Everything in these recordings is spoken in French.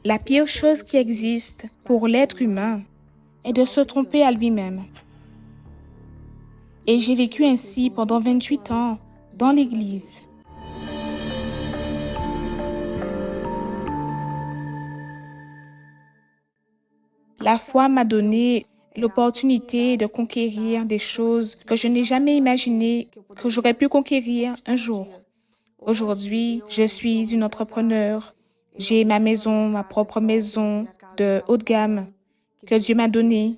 La pire chose qui existe pour l'être humain est de se tromper à lui-même. Et j'ai vécu ainsi pendant 28 ans dans l'Église. La foi m'a donné l'opportunité de conquérir des choses que je n'ai jamais imaginé que j'aurais pu conquérir un jour. Aujourd'hui, je suis une entrepreneur. J'ai ma maison, ma propre maison de haut de gamme que Dieu m'a donnée.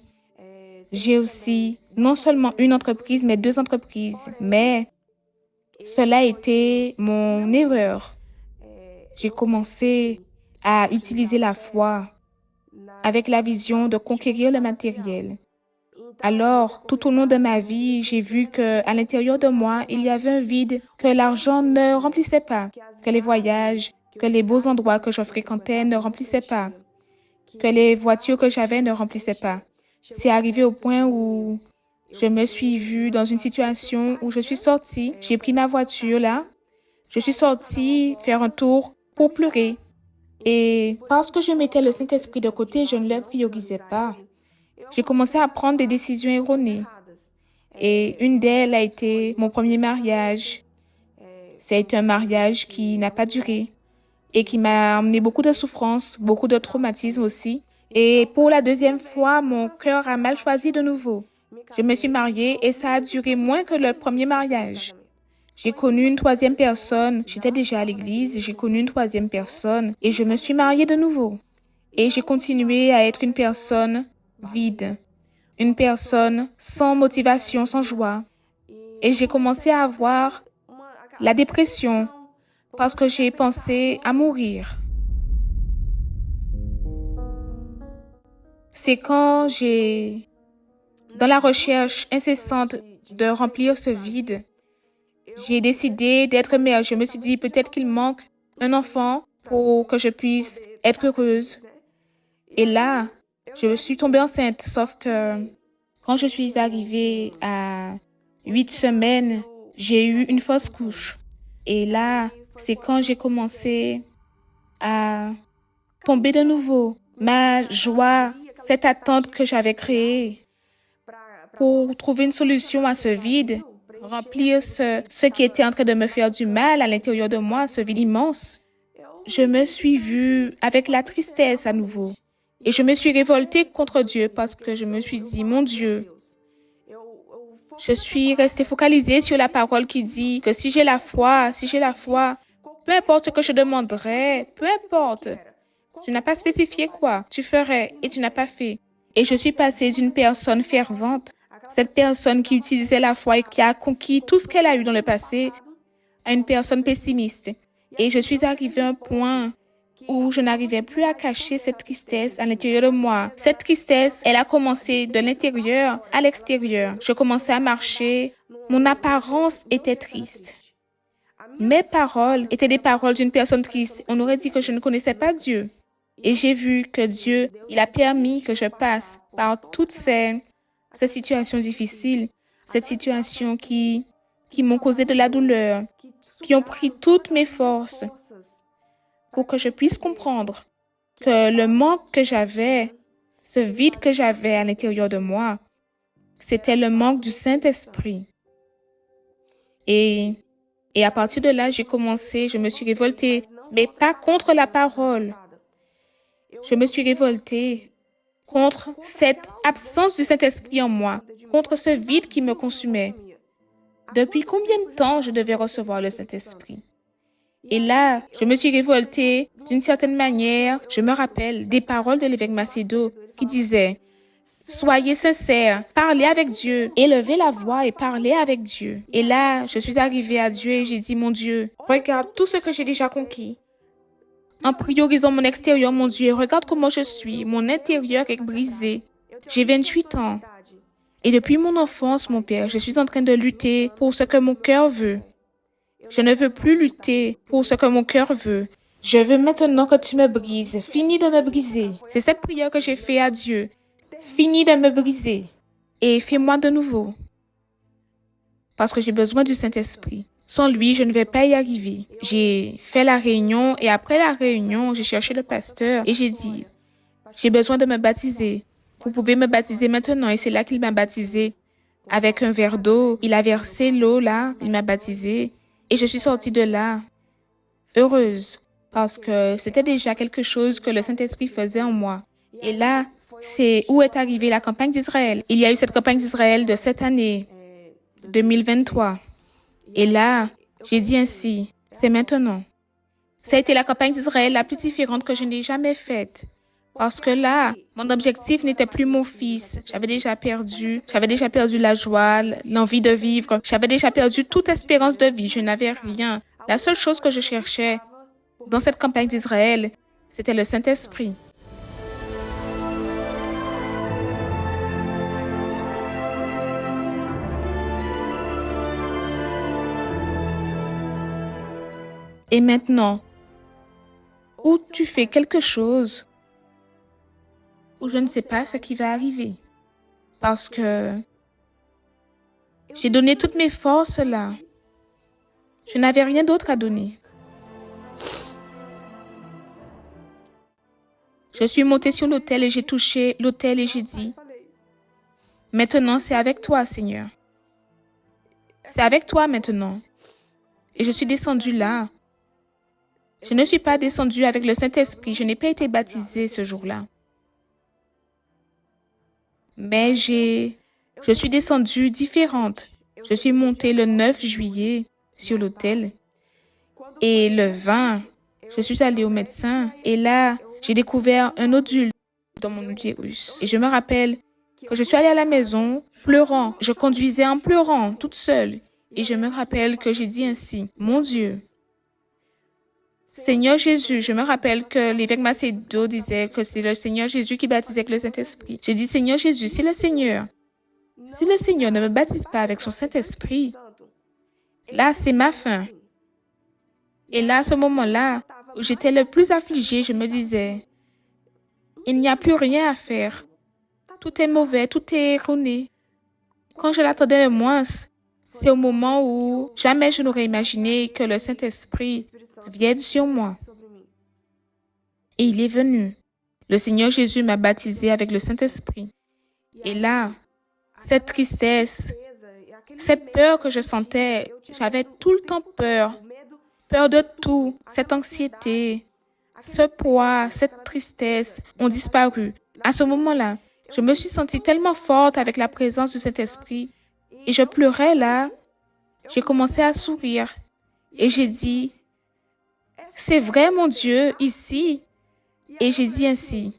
J'ai aussi non seulement une entreprise, mais 2 entreprises. Mais cela a été mon erreur. J'ai commencé à utiliser la foi avec la vision de conquérir le matériel. Alors, tout au long de ma vie, j'ai vu que à l'intérieur de moi, il y avait un vide que l'argent ne remplissait pas, que les voyages, que les beaux endroits que je fréquentais ne remplissaient pas, que les voitures que j'avais ne remplissaient pas. C'est arrivé au point où je me suis vue dans une situation où je suis sortie, j'ai pris ma voiture là, je suis sortie faire un tour pour pleurer. Et parce que je mettais le Saint-Esprit de côté, je ne le priorisais pas. J'ai commencé à prendre des décisions erronées. Et une d'elles a été mon premier mariage. Ça a été un mariage qui n'a pas duré et qui m'a emmené beaucoup de souffrances, beaucoup de traumatismes aussi. Et pour la deuxième fois, mon cœur a mal choisi de nouveau. Je me suis mariée et ça a duré moins que le premier mariage. J'ai connu une 3e personne. J'étais déjà à l'église, j'ai connu une 3e personne et je me suis mariée de nouveau. Et j'ai continué à être une personne vide, une personne sans motivation, sans joie. Et j'ai commencé à avoir la dépression parce que j'ai pensé à mourir. C'est quand dans la recherche incessante de remplir ce vide, j'ai décidé d'être mère. Je me suis dit peut-être qu'il manque un enfant pour que je puisse être heureuse. Et là, je suis tombée enceinte, sauf que quand je suis arrivée à 8 semaines, j'ai eu une fausse couche. Et là, c'est quand j'ai commencé à tomber de nouveau. Ma joie, cette attente que j'avais créée pour trouver une solution à ce vide, remplir ce qui était en train de me faire du mal à l'intérieur de moi, ce vide immense. Je me suis vue avec la tristesse à nouveau. Et je me suis révoltée contre Dieu parce que je me suis dit, mon Dieu, je suis restée focalisée sur la parole qui dit que si j'ai la foi, peu importe ce que je demanderai, peu importe. Tu n'as pas spécifié quoi, tu ferais et tu n'as pas fait. Et je suis passée d'une personne fervente, cette personne qui utilisait la foi et qui a conquis tout ce qu'elle a eu dans le passé, à une personne pessimiste. Et je suis arrivée à un point où je n'arrivais plus à cacher cette tristesse à l'intérieur de moi. Cette tristesse, elle a commencé de l'intérieur à l'extérieur. Je commençais à marcher. Mon apparence était triste. Mes paroles étaient des paroles d'une personne triste. On aurait dit que je ne connaissais pas Dieu. Et j'ai vu que Dieu, il a permis que je passe par toutes ces situations difficiles, ces situations qui m'ont causé de la douleur, qui ont pris toutes mes forces pour que je puisse comprendre que le manque que j'avais, ce vide que j'avais à l'intérieur de moi, c'était le manque du Saint-Esprit. Et à partir de là, je me suis révoltée, mais pas contre la parole. Je me suis révoltée contre cette absence du Saint-Esprit en moi, contre ce vide qui me consumait. Depuis combien de temps je devais recevoir le Saint-Esprit? Et là, je me suis révoltée d'une certaine manière. Je me rappelle des paroles de l'évêque Macedo qui disait « Soyez sincères, parlez avec Dieu, élevez la voix et parlez avec Dieu. » Et là, je suis arrivée à Dieu et j'ai dit « Mon Dieu, regarde tout ce que j'ai déjà conquis. » En priorisant mon extérieur, mon Dieu, regarde comment je suis. Mon intérieur est brisé. J'ai 28 ans. Et depuis mon enfance, mon Père, je suis en train de lutter pour ce que mon cœur veut. Je ne veux plus lutter pour ce que mon cœur veut. Je veux maintenant que tu me brises. Finis de me briser. C'est cette prière que j'ai faite à Dieu. Finis de me briser et fais-moi de nouveau. Parce que j'ai besoin du Saint-Esprit. Sans lui, je ne vais pas y arriver. J'ai fait la réunion et après la réunion, j'ai cherché le pasteur et j'ai dit, j'ai besoin de me baptiser. Vous pouvez me baptiser maintenant. Et c'est là qu'il m'a baptisé avec un verre d'eau. Il a versé l'eau là, il m'a baptisé et je suis sortie de là heureuse parce que c'était déjà quelque chose que le Saint-Esprit faisait en moi. Et là, c'est où est arrivée la campagne d'Israël. Il y a eu cette campagne d'Israël de cette année, 2023. Et là, j'ai dit ainsi, c'est maintenant. Ça a été la campagne d'Israël la plus différente que je n'ai jamais faite. Parce que là, mon objectif n'était plus mon fils. J'avais déjà perdu la joie, l'envie de vivre. J'avais déjà perdu toute espérance de vie. Je n'avais rien. La seule chose que je cherchais dans cette campagne d'Israël, c'était le Saint-Esprit. Et maintenant, où tu fais quelque chose où je ne sais pas ce qui va arriver. Parce que j'ai donné toutes mes forces là. Je n'avais rien d'autre à donner. Je suis montée sur l'autel et j'ai touché l'autel et j'ai dit, maintenant c'est avec toi, Seigneur. C'est avec toi maintenant. Et je suis descendue là. Je ne suis pas descendue avec le Saint-Esprit. Je n'ai pas été baptisée ce jour-là. Mais je suis descendue différente. Je suis montée le 9 juillet sur l'autel. Et le 20, je suis allée au médecin. Et là, j'ai découvert un nodule dans mon utérus. Et je me rappelle que je suis allée à la maison pleurant. Je conduisais en pleurant, toute seule. Et je me rappelle que j'ai dit ainsi, mon Dieu, Seigneur Jésus, je me rappelle que l'évêque Macedo disait que c'est le Seigneur Jésus qui baptisait avec le Saint-Esprit. J'ai dit, Seigneur Jésus, si le Seigneur ne me baptise pas avec son Saint-Esprit, là, c'est ma fin. Et là, à ce moment-là, où j'étais le plus affligée, je me disais, il n'y a plus rien à faire. Tout est mauvais, tout est erroné. Quand je l'attendais le moins, c'est au moment où jamais je n'aurais imaginé que le Saint-Esprit vienne sur moi. Et il est venu. Le Seigneur Jésus m'a baptisé avec le Saint-Esprit. Et là, cette tristesse, cette peur que je sentais, j'avais tout le temps peur. Peur de tout, cette anxiété, ce poids, cette tristesse ont disparu. À ce moment-là, je me suis sentie tellement forte avec la présence du Saint-Esprit et je pleurais là. J'ai commencé à sourire et j'ai dit, c'est vrai mon Dieu, ici. Et j'ai dit ainsi,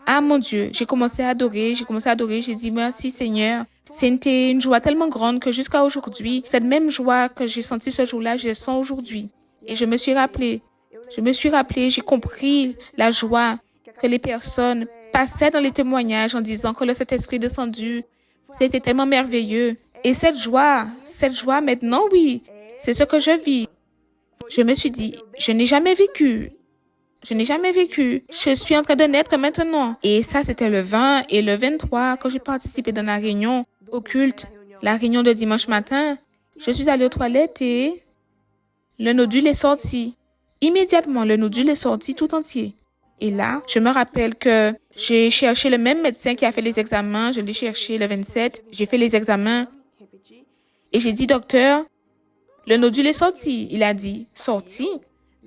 ah mon Dieu, j'ai commencé à adorer, j'ai dit merci Seigneur. C'était une joie tellement grande que jusqu'à aujourd'hui, cette même joie que j'ai sentie ce jour-là, je la sens aujourd'hui. Et je me suis rappelé, j'ai compris la joie que les personnes passaient dans les témoignages en disant que le Saint-Esprit est descendu. C'était tellement merveilleux. Et cette joie maintenant, oui, c'est ce que je vis. Je me suis dit, je n'ai jamais vécu. Je suis en train de naître maintenant. Et ça, c'était le 20 et le 23 quand j'ai participé dans la réunion au culte, la réunion de dimanche matin. Je suis allée aux toilettes et le nodule est sorti. Immédiatement, le nodule est sorti tout entier. Et là, je me rappelle que j'ai cherché le même médecin qui a fait les examens. Je l'ai cherché le 27. J'ai fait les examens. Et j'ai dit, docteur, le nodule est sorti. Il a dit, sorti?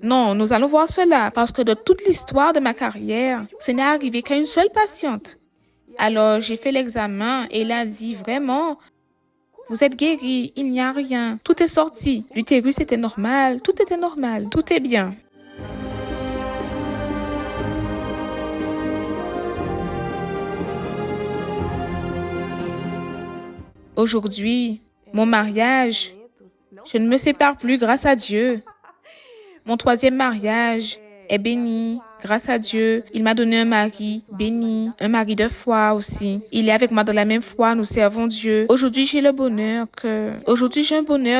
Non, nous allons voir cela parce que de toute l'histoire de ma carrière, ce n'est arrivé qu'à une seule patiente. Alors, j'ai fait l'examen et il a dit, vraiment, vous êtes guéri, il n'y a rien. Tout est sorti. L'utérus était normal, tout était normal, tout est bien. Aujourd'hui, mon mariage, je ne me sépare plus grâce à Dieu. Mon 3e mariage est béni, grâce à Dieu. Il m'a donné un mari béni, un mari de foi aussi. Il est avec moi dans la même foi, nous servons Dieu. Aujourd'hui, j'ai un bonheur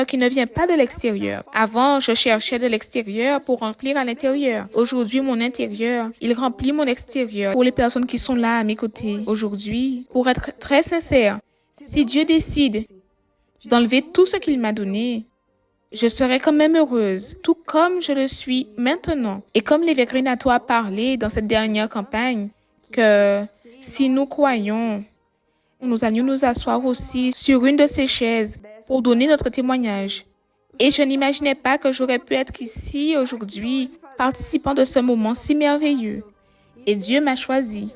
qui ne vient pas de l'extérieur. Avant, je cherchais de l'extérieur pour remplir à l'intérieur. Aujourd'hui, mon intérieur, il remplit mon extérieur pour les personnes qui sont là à mes côtés. Aujourd'hui, pour être très sincère, si Dieu décide d'enlever tout ce qu'il m'a donné, je serais quand même heureuse, tout comme je le suis maintenant. Et comme l'évêque Renato a parlé dans cette dernière campagne, que si nous croyons, nous allions nous asseoir aussi sur une de ces chaises pour donner notre témoignage. Et je n'imaginais pas que j'aurais pu être ici aujourd'hui, participant de ce moment si merveilleux. Et Dieu m'a choisi.